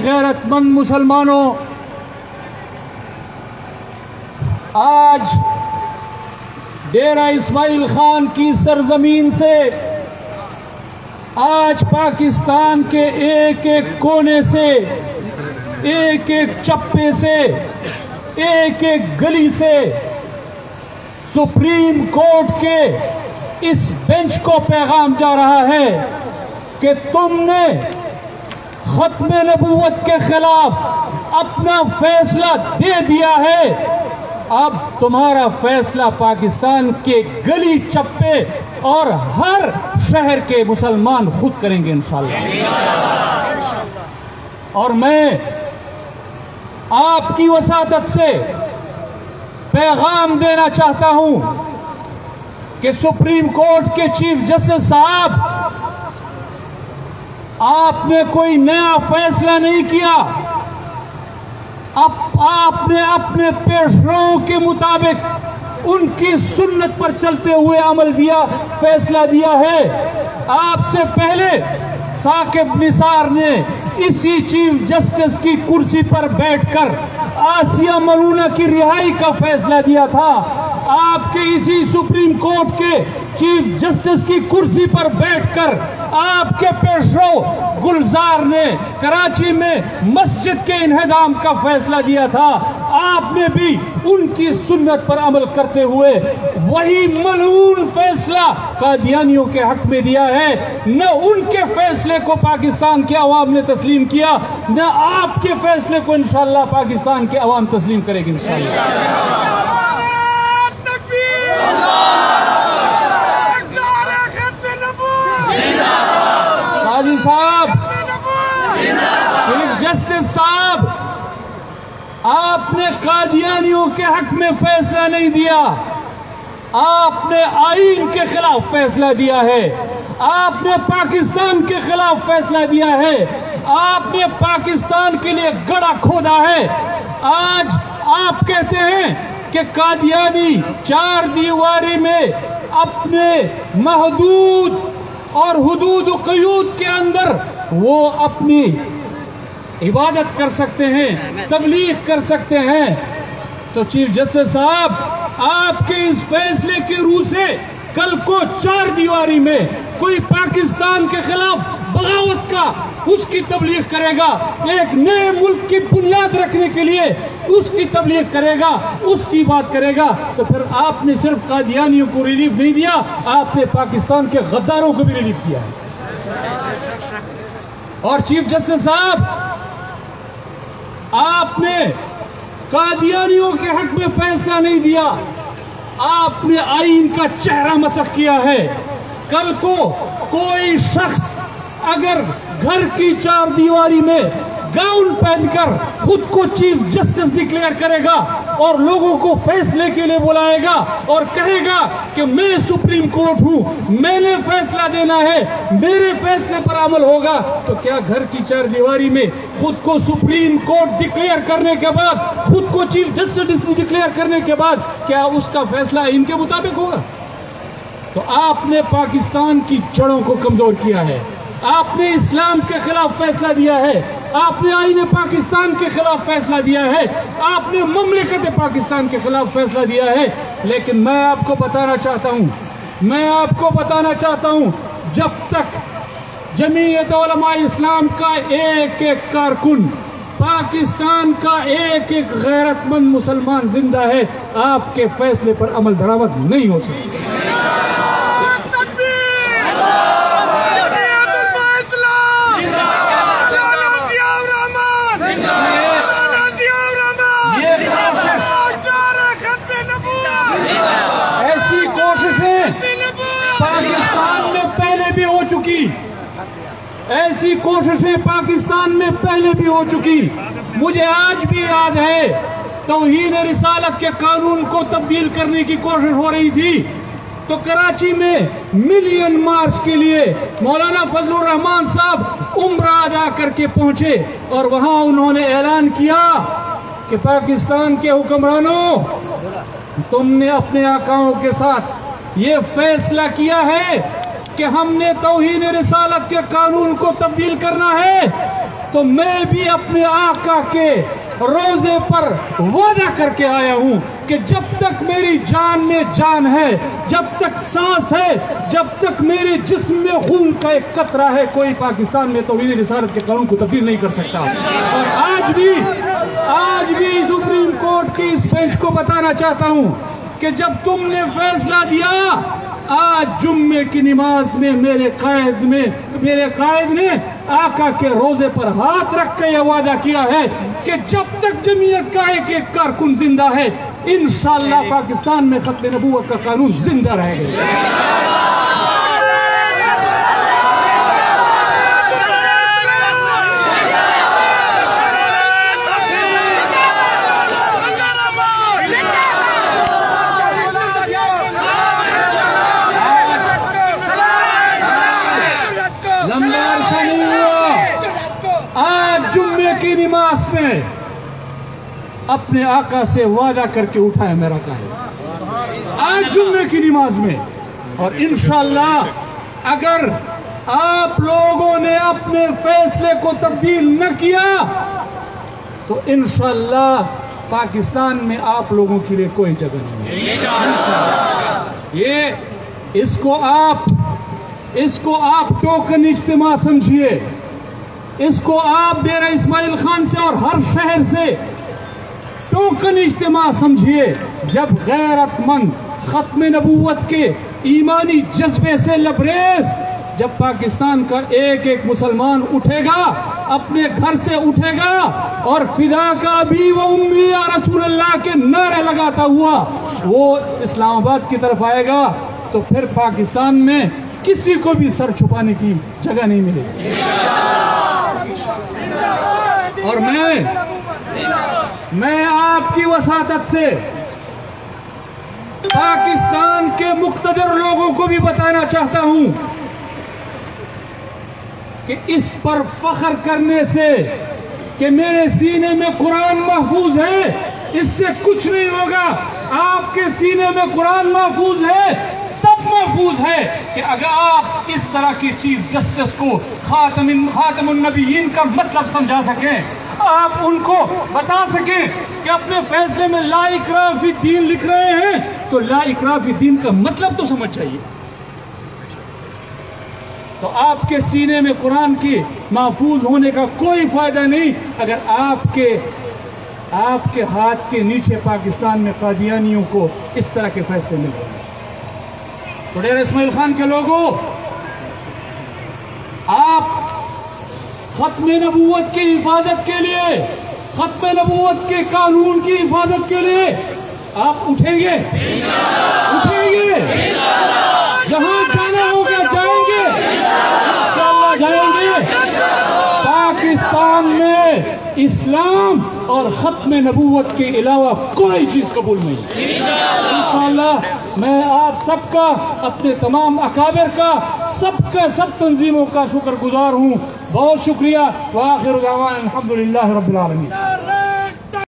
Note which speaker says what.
Speaker 1: غیرت مند مسلمانوں، آج ڈیرہ اسماعیل خان کی سرزمین سے، آج پاکستان کے ایک ایک کونے سے، ایک ایک چپے سے، ایک ایک گلی سے سپریم کورٹ کے اس بینچ کو پیغام جا رہا ہے کہ تم نے ختم نبوت کے خلاف اپنا فیصلہ دے دیا ہے، اب تمہارا فیصلہ پاکستان کے گلی چپے اور ہر شہر کے مسلمان خود کریں گے انشاءاللہ۔ اور میں آپ کی وساطت سے پیغام دینا چاہتا ہوں کہ سپریم کورٹ کے چیف جسٹس صاحب، آپ نے کوئی نیا فیصلہ نہیں کیا، آپ نے اپنے پیشروؤں کے مطابق ان کی سنت پر چلتے ہوئے فیصلہ دیا ہے۔ آپ سے پہلے ثاقب نثار نے اسی چیف جسٹس کی کرسی پر بیٹھ کر آسیہ ملونہ کی رہائی کا فیصلہ دیا تھا۔ آپ کے اسی سپریم کورٹ کے چیف جسٹس کی کرسی پر بیٹھ کر آپ کے پیشرو گلزار نے کراچی میں مسجد کے انہدام کا فیصلہ دیا تھا۔ آپ نے بھی ان کی سنت پر عمل کرتے ہوئے وہی ملعون فیصلہ قادیانیوں کے حق میں دیا ہے۔ نہ ان کے فیصلے کو پاکستان کے عوام نے تسلیم کیا، نہ آپ کے فیصلے کو انشاءاللہ پاکستان کے عوام تسلیم کرے گی انشاءاللہ۔ قاضی صاحب، چیف جسٹس صاحب، آپ نے قادیانیوں کے حق میں فیصلہ نہیں دیا، آپ نے آئین کے خلاف فیصلہ دیا ہے، آپ نے پاکستان کے خلاف فیصلہ دیا ہے، آپ نے پاکستان کے لیے گڑھا کھودا ہے۔ آج آپ کہتے ہیں کہ قادیانی چار دیواری میں اپنے محدود اور حدود و قیود کے اندر وہ اپنی عبادت کر سکتے ہیں، تبلیغ کر سکتے ہیں۔ تو چیف جسٹس صاحب، آپ کے اس فیصلے کی روح سے کل کو چار دیواری میں کوئی پاکستان کے خلاف بغاوت کا اس کی تبلیغ کرے گا، ایک نئے ملک کی بنیاد رکھنے کے لیے اس کی تبلیغ کرے گا، اس کی بات کرے گا، تو پھر آپ نے صرف قادیانیوں کو ریلیف نہیں دیا، آپ نے پاکستان کے غداروں کو بھی ریلیف دیا ہے۔ اور چیف جسٹس صاحب، آپ نے قادیانیوں کے حق میں فیصلہ نہیں دیا، آپ نے آئین کا چہرہ مسخ کیا ہے۔ کل کو کوئی شخص اگر گھر کی چار دیواری میں گاؤن پہن کر خود کو چیف جسٹس ڈکلیئر کرے گا اور لوگوں کو فیصلے کے لیے بلائے گا اور کہے گا کہ میں سپریم کورٹ ہوں، میں نے فیصلہ دینا ہے، میرے فیصلے پر عمل ہوگا، تو کیا گھر کی چار دیواری میں خود کو سپریم کورٹ ڈکلیئر کرنے کے بعد، خود کو چیف جسٹس ڈکلیئر کرنے کے بعد کیا اس کا فیصلہ ان کے مطابق ہوگا؟ تو آپ نے پاکستان کی جڑوں کو کمزور کیا ہے، آپ نے اسلام کے خلاف فیصلہ دیا ہے، آپ نے آئین پاکستان کے خلاف فیصلہ دیا ہے، آپ نے مملکت پاکستان کے خلاف فیصلہ دیا ہے۔ لیکن میں آپ کو بتانا چاہتا ہوں، جب تک جمعیت علماء اسلام کا ایک ایک کارکن، پاکستان کا ایک ایک غیرت مند مسلمان زندہ ہے، آپ کے فیصلے پر عمل درآمد نہیں ہو سکتی۔ ایسی کوششیں پاکستان میں پہلے بھی ہو چکی۔ مجھے آج بھی یاد ہے توہین رسالت کے قانون کو تبدیل کرنے کی کوشش ہو رہی تھی، تو کراچی میں ملین مارچ کے لیے مولانا فضل الرحمان صاحب عمرہ ادا کر کے پہنچے اور وہاں انہوں نے اعلان کیا کہ پاکستان کے حکمرانوں، تم نے اپنے آقاؤں کے ساتھ یہ فیصلہ کیا ہے کہ ہم نے توہین رسالت کے قانون کو تبدیل کرنا ہے، تو میں بھی اپنے آقا کے روزے پر وعدہ کر کے آیا ہوں کہ جب تک میری جان میں جان ہے، جب تک سانس ہے، جب تک میرے جسم میں خون کا ایک قطرہ ہے، کوئی پاکستان میں توہین رسالت کے قانون کو تبدیل نہیں کر سکتا۔ اور آج بھی سپریم کورٹ کی اس بینچ کو بتانا چاہتا ہوں کہ جب تم نے فیصلہ دیا، آج جمعے کی نماز میں میرے قائد نے آقا کے روزے پر ہاتھ رکھ کے یہ وعدہ کیا ہے کہ جب تک جمعیت کا ایک ایک کارکن زندہ ہے، انشاءاللہ پاکستان میں ختم نبوت کا قانون زندہ رہے گا۔ آج جمعے کی نماز میں اپنے آقا سے وعدہ کر کے اٹھا ہے میرا قائد، آج جمعے کی نماز میں۔ اور انشاءاللہ اگر آپ لوگوں نے اپنے فیصلے کو تبدیل نہ کیا تو انشاءاللہ پاکستان میں آپ لوگوں کے لیے کوئی جگہ نہیں ہے۔ اس کو آپ ٹوکن اجتماع سمجھیے، اس کو آپ ڈیرہ اسماعیل خان سے اور ہر شہر سے ٹوکن اجتماع سمجھیے۔ جب غیرت مند ختم نبوت کے ایمانی جذبے سے لبریز جب پاکستان کا ایک ایک مسلمان اٹھے گا، اپنے گھر سے اٹھے گا اور فدا کا ابی و امی یا رسول اللہ کے نعرے لگاتا ہوا وہ اسلام آباد کی طرف آئے گا، تو پھر پاکستان میں کسی کو بھی سر چھپانے کی جگہ نہیں ملے گی۔ اور میں آپ کی وساطت سے پاکستان کے مقتدر لوگوں کو بھی بتانا چاہتا ہوں کہ اس پر فخر کرنے سے کہ میرے سینے میں قرآن محفوظ ہے، اس سے کچھ نہیں ہوگا۔ آپ کے سینے میں قرآن محفوظ ہے، تب محفوظ ہے کہ اگر آپ اس طرح کی چیف جسٹس کو خاتم النبیین کا مطلب سمجھا سکیں، آپ ان کو بتا سکیں کہ اپنے فیصلے میں لا اکراہ فی الدین لکھ رہے ہیں تو لا اکراہ فی الدین کا مطلب تو سمجھ جائیے۔ تو آپ کے سینے میں قرآن کی محفوظ ہونے کا کوئی فائدہ نہیں اگر آپ کے ہاتھ کے نیچے پاکستان میں قادیانیوں کو اس طرح کے فیصلے مل رہے ہیں۔ تو ڈیرہ اسماعیل خان کے لوگوں، آپ ختم نبوت کی حفاظت کے لیے، ختم نبوت کے قانون کی حفاظت کے لیے آپ اٹھیں گے، جہاں جانا ہوگا جائیں گے، انشاءاللہ جائیں گے۔ پاکستان میں اسلام اور ختم نبوت کے علاوہ کوئی چیز قبول نہیں۔ انشاءاللہ میں آپ سب کا، اپنے تمام اکابر کا، سب تنظیموں کا شکر گزار ہوں۔ بہت شکریہ۔ وآخر دعوانا الحمدللہ رب العالمین۔